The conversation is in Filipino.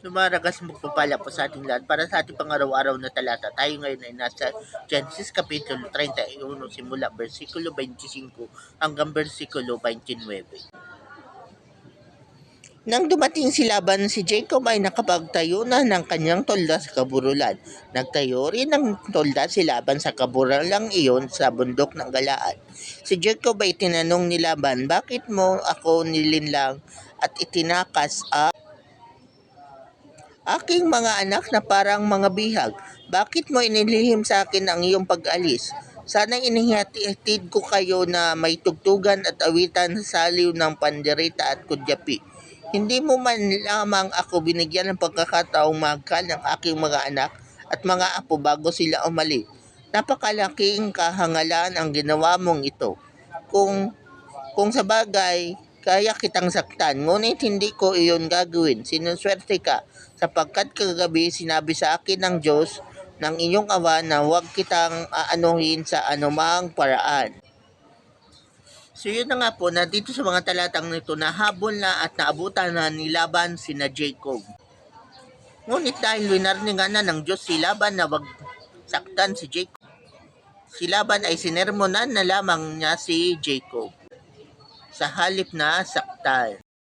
Lumaragas magpapala po sa ating lahat para sa ating pang-araw-araw na talata. Tayo ngayon ay nasa Genesis Kapitulo 31 simula versikulo 25 hanggang versikulo 29. Nang dumating si Laban, si Jacob ay nakapagtayo na ng kanyang tolda sa kaburulan. Nagtayo rin ng tolda si Laban sa kaburulang iyon sa bundok ng Galaad. Si Jacob ay tinanong ni Laban, "Bakit mo ako nilinlang at itinakas aking mga anak na parang mga bihag? Bakit mo inilihim sa akin ang iyong pag-alis? Sana'y inihatid ko kayo na may tugtugan at awitan sa saliw ng pandereta at kudyapi. Hindi mo man lamang ako binigyan ng pagkakataong magkal ng aking mga anak at mga apo bago sila umalis. Napakalaking kahangalan ang ginawa mong ito. Kung sa bagay, kaya kitang saktan, ngunit hindi ko iyon gagawin. Sinuswerte ka, sapagkat kagabi sinabi sa akin ng Diyos ng inyong awa na huwag kitang aanuhin sa anumang paraan." So yun na nga po, na dito sa mga talatang nito, nahabol na at naabutan na ni Laban sina Jacob. Ngunit dahil winarningan na ng Diyos si Laban na wag saktan si Jacob, si Laban ay sinermonan na lamang niya si Jacob sa halip na saktan.